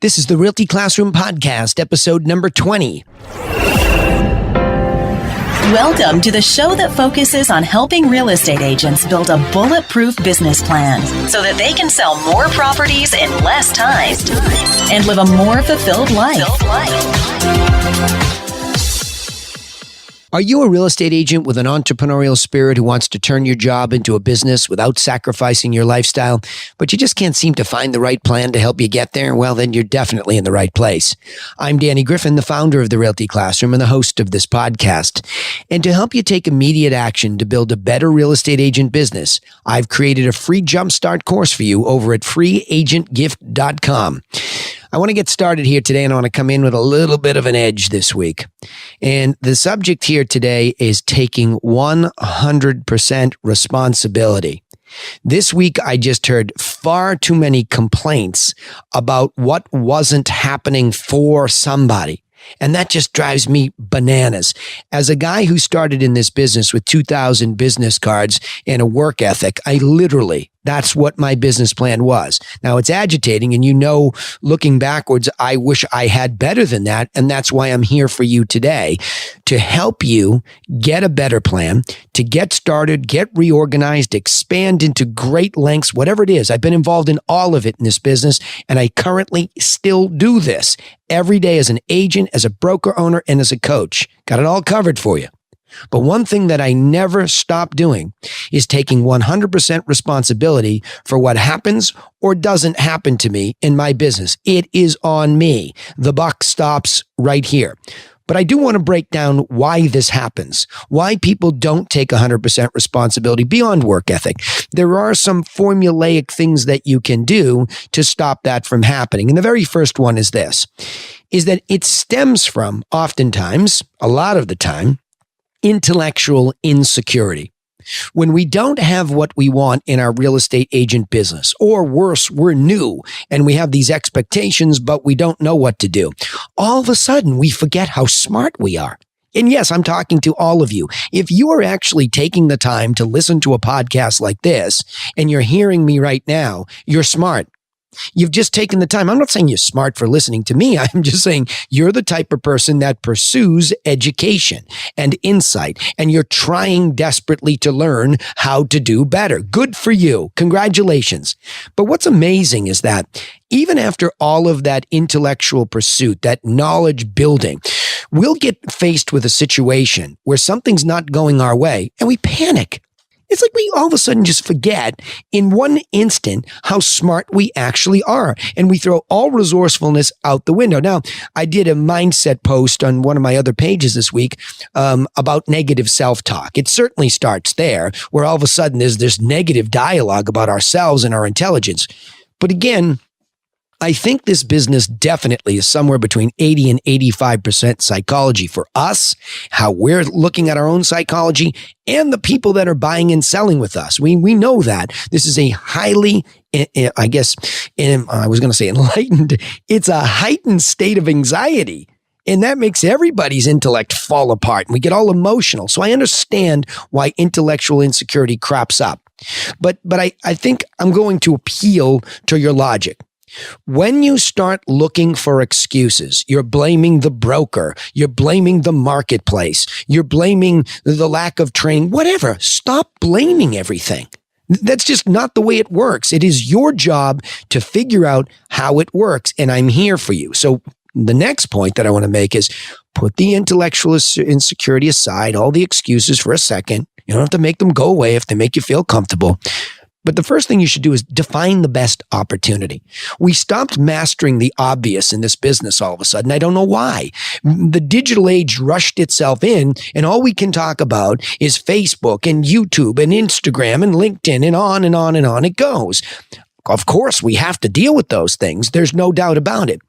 This is the Realty Classroom Podcast, episode number 20. Welcome to the show that focuses on helping real estate agents build a bulletproof business plan so that they can sell more properties in less time and live a more fulfilled life. Are you a real estate agent with an entrepreneurial spirit who wants to turn your job into a business without sacrificing your lifestyle, but you just can't seem to find the right plan to help you get there? Well, then you're definitely in the right place. I'm Danny Griffin, the founder of the Realty Classroom and the host of this podcast. And to help you take immediate action to build a better real estate agent business, I've created a free jumpstart course for you over at freeagentgift.com. I want to get started here today, and I want to come in with a little bit of an edge this week. And the subject here today is taking 100% responsibility. This week, I just heard far too many complaints about what wasn't happening for somebody. And that just drives me bananas. As a guy who started in this business with 2,000 business cards and a work ethic, that's what my business plan was. Now it's agitating, and looking backwards, I wish I had better than that. And that's why I'm here for you today, to help you get a better plan, to get started, get reorganized, expand into great lengths, whatever it is. I've been involved in all of it in this business, and I currently still do this every day as an agent, as a broker owner, and as a coach. Got it all covered for you. But one thing that I never stop doing is taking 100% responsibility for what happens or doesn't happen to me in my business. It is on me. The buck stops right here. But I do want to break down why this happens, why people don't take 100% responsibility beyond work ethic. There are some formulaic things that you can do to stop that from happening. And the very first one is this, is that it stems from, oftentimes, a lot of the time, intellectual insecurity. When we don't have what we want in our real estate agent business, or worse, we're new and we have these expectations, but we don't know what to do, all of a sudden we forget how smart we are. And yes, I'm talking to all of you. If you are actually taking the time to listen to a podcast like this and you're hearing me right now, you're smart. You've just taken the time. I'm not saying you're smart for listening to me. I'm just saying you're the type of person that pursues education and insight, and you're trying desperately to learn how to do better. Good for you. Congratulations. But what's amazing is that even after all of that intellectual pursuit, that knowledge building, we'll get faced with a situation where something's not going our way and we panic. It's like we all of a sudden just forget in one instant how smart we actually are. And we throw all resourcefulness out the window. Now, I did a mindset post on one of my other pages this week about negative self-talk. It certainly starts there, where all of a sudden there's this negative dialogue about ourselves and our intelligence. But again, I think this business definitely is somewhere between 80 and 85% psychology for us, how we're looking at our own psychology, and the people that are buying and selling with us. We know that this is a highly, I was going to say enlightened. It's a heightened state of anxiety. And that makes everybody's intellect fall apart, and we get all emotional. So I understand why intellectual insecurity crops up. But I think I'm going to appeal to your logic. When you start looking for excuses, you're blaming the broker, you're blaming the marketplace, you're blaming the lack of training, whatever. Stop blaming everything. That's just not the way it works. It is your job to figure out how it works, and I'm here for you. So the next point that I want to make is put the intellectual insecurity aside, all the excuses for a second. You don't have to make them go away if they make you feel comfortable. But the first thing you should do is define the best opportunity. We stopped mastering the obvious in this business all of a sudden. I don't know why. The digital age rushed itself in, and all we can talk about is Facebook and YouTube and Instagram and LinkedIn, and on and on and on it goes. Of course, we have to deal with those things. There's no doubt about it.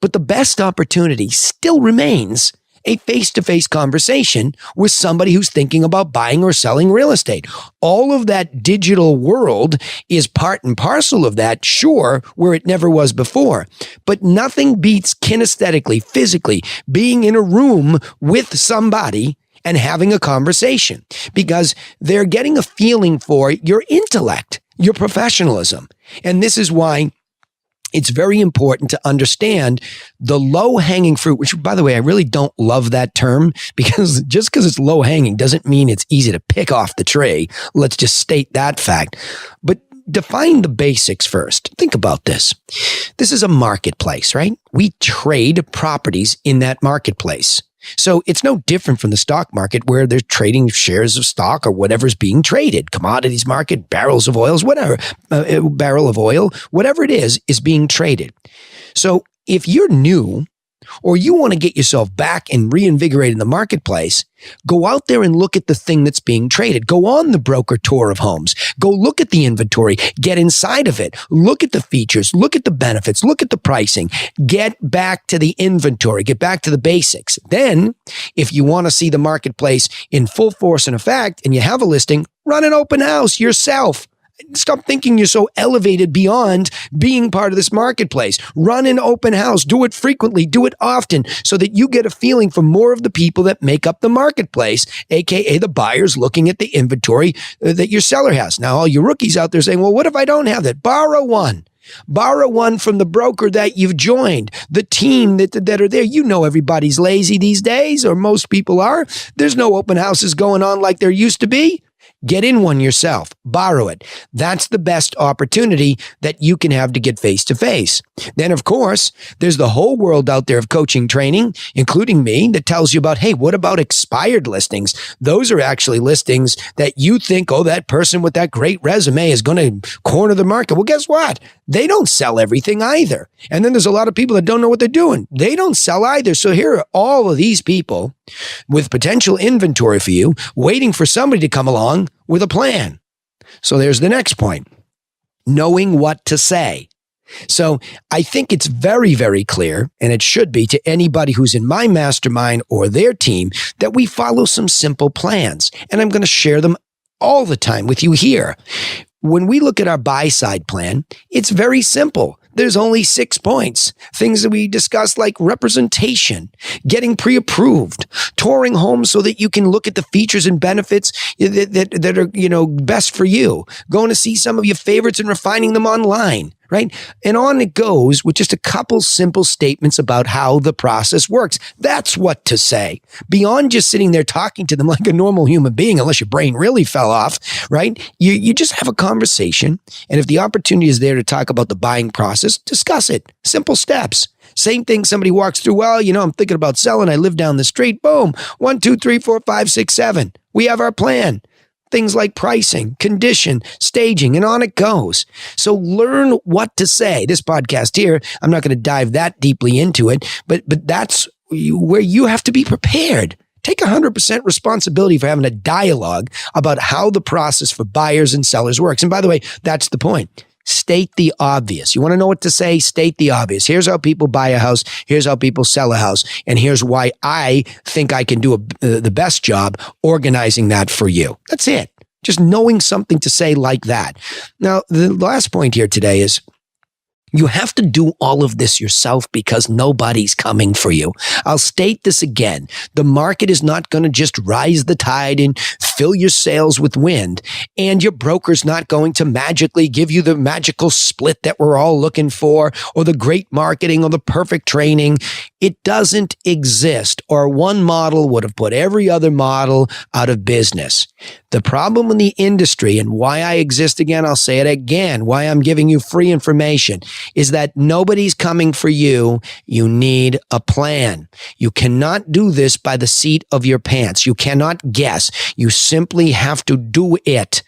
But the best opportunity still remains a face-to-face conversation with somebody who's thinking about buying or selling real estate. All of that digital world is part and parcel of that, sure, where it never was before. But nothing beats kinesthetically, physically, being in a room with somebody and having a conversation, because they're getting a feeling for your intellect, your professionalism. And this is why it's very important to understand the low-hanging fruit, which, by the way, I really don't love that term, because just because it's low-hanging doesn't mean it's easy to pick off the tree. Let's just state that fact. But define the basics first. Think about this. This is a marketplace, right? We trade properties in that marketplace. So it's no different from the stock market, where they're trading shares of stock or whatever's being traded. Commodities market, barrels of oils, whatever, barrel of oil, whatever it is being traded. So if you're new, or you want to get yourself back and reinvigorate in the marketplace, go out there and look at the thing that's being traded. Go on the broker tour of homes. Go look at the inventory. Get inside of it. Look at the features. Look at the benefits. Look at the pricing. Get back to the inventory. Get back to the basics. Then, if you want to see the marketplace in full force and effect, and you have a listing, run an open house yourself. Stop thinking you're so elevated beyond being part of this marketplace. Run an open house. Do it frequently. Do it often, so that you get a feeling for more of the people that make up the marketplace, aka the buyers looking at the inventory that your seller has. Now, all you rookies out there saying, well, what if I don't have that? Borrow one. Borrow one from the broker that you've joined, the team that are there. You know everybody's lazy these days, or most people are. There's no open houses going on like there used to be. Get in one yourself. Borrow it. That's the best opportunity that you can have to get face to face. Then, of course, there's the whole world out there of coaching training, including me, that tells you about, hey, what about expired listings? Those are actually listings that you think, oh, that person with that great resume is going to corner the market. Well, guess what? They don't sell everything either. And then there's a lot of people that don't know what they're doing. They don't sell either. So here are all of these people with potential inventory for you, waiting for somebody to come along with a plan. So there's the next point, knowing what to say. So I think it's very, very clear, and it should be to anybody who's in my mastermind or their team, that we follow some simple plans. And I'm going to share them all the time with you here. When we look at our buy-side plan, it's very simple. There's only 6 points. Things that we discuss, like representation, getting pre-approved, touring homes so that you can look at the features and benefits that are, best for you, going to see some of your favorites and refining them online, right? And on it goes with just a couple simple statements about how the process works. That's what to say. Beyond just sitting there talking to them like a normal human being, unless your brain really fell off, right? You just have a conversation. And if the opportunity is there to talk about the buying process, discuss it. Simple steps. Same thing, somebody walks through, well, I'm thinking about selling. I live down the street. Boom. 1, 2, 3, 4, 5, 6, 7. We have our plan. Things like pricing, condition, staging, and on it goes. So learn what to say. This podcast here, I'm not going to dive that deeply into it, but that's where you have to be prepared. Take 100% responsibility for having a dialogue about how the process for buyers and sellers works. And by the way, that's the point. State the obvious. You want to know what to say? State the obvious. Here's how people buy a house. Here's how people sell a house. And here's why I think I can do the best job organizing that for you. That's it. Just knowing something to say like that. Now, the last point here today is, you have to do all of this yourself because nobody's coming for you. I'll state this again. The market is not going to just rise the tide and fill your sails with wind. And your broker's not going to magically give you the magical split that we're all looking for, or the great marketing, or the perfect training. It doesn't exist, or one model would have put every other model out of business. The problem in the industry, and why I exist again, I'll say it again, why I'm giving you free information, is that nobody's coming for you. You need a plan. You cannot do this by the seat of your pants. You cannot guess. You simply have to do it.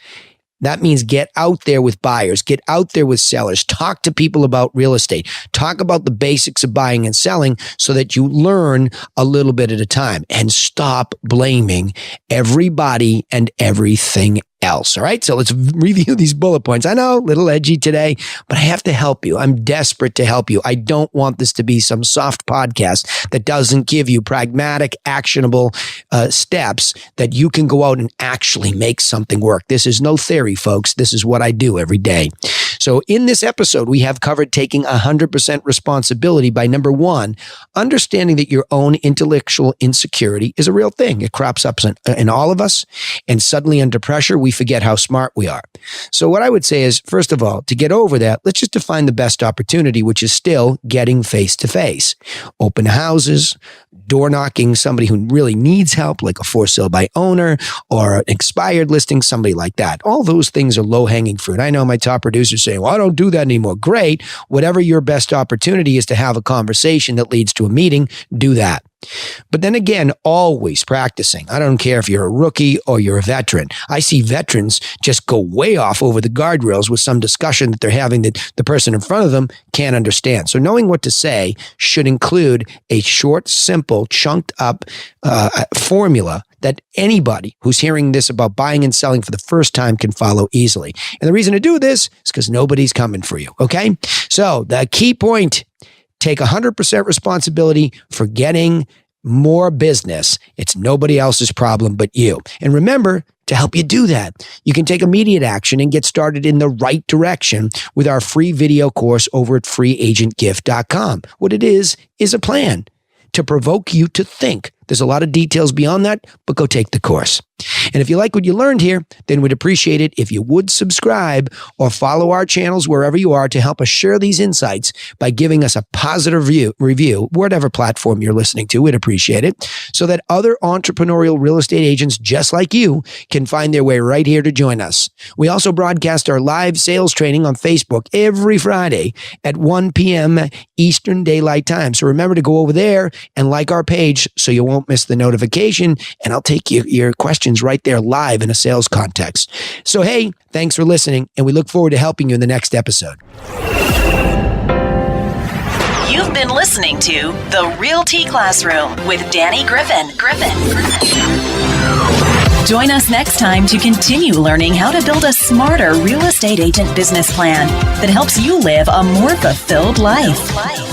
That means get out there with buyers, get out there with sellers, talk to people about real estate, talk about the basics of buying and selling so that you learn a little bit at a time, and stop blaming everybody and everything else. All right. So let's review these bullet points. I know, a little edgy today, but I have to help you. I'm desperate to help you. I don't want this to be some soft podcast that doesn't give you pragmatic, actionable steps that you can go out and actually make something work. This is no theory, folks. This is what I do every day. So in this episode, we have covered taking 100% responsibility by, number one, understanding that your own intellectual insecurity is a real thing. It crops up in all of us. And suddenly under pressure, we forget how smart we are. So what I would say is, first of all, to get over that, let's just define the best opportunity, which is still getting face-to-face. Open houses, door knocking, somebody who really needs help, like a for sale by owner or an expired listing, somebody like that. All those things are low-hanging fruit. I know my top producers saying, well, I don't do that anymore. Great. Whatever your best opportunity is to have a conversation that leads to a meeting, do that. But then again, always practicing. I don't care if you're a rookie or you're a veteran. I see veterans just go way off over the guardrails with some discussion that they're having that the person in front of them can't understand. So knowing what to say should include a short, simple, chunked up formula that anybody who's hearing this about buying and selling for the first time can follow easily. And the reason to do this is because nobody's coming for you, okay? So the key point, take 100% responsibility for getting more business. It's nobody else's problem but you. And remember, to help you do that, you can take immediate action and get started in the right direction with our free video course over at freeagentgift.com. What it is a plan to provoke you to think. There's a lot of details beyond that, but go take the course. And if you like what you learned here, then we'd appreciate it if you would subscribe or follow our channels wherever you are to help us share these insights by giving us a positive review, whatever platform you're listening to. We'd appreciate it so that other entrepreneurial real estate agents just like you can find their way right here to join us. We also broadcast our live sales training on Facebook every Friday at 1 p.m. Eastern Daylight Time. So remember to go over there and like our page so you won't miss the notification, and I'll take your questions right there live in a sales context. So, hey, thanks for listening, and we look forward to helping you in the next episode. You've been listening to The Realty Classroom with Danny Griffin. Join us next time to continue learning how to build a smarter real estate agent business plan that helps you live a more fulfilled life.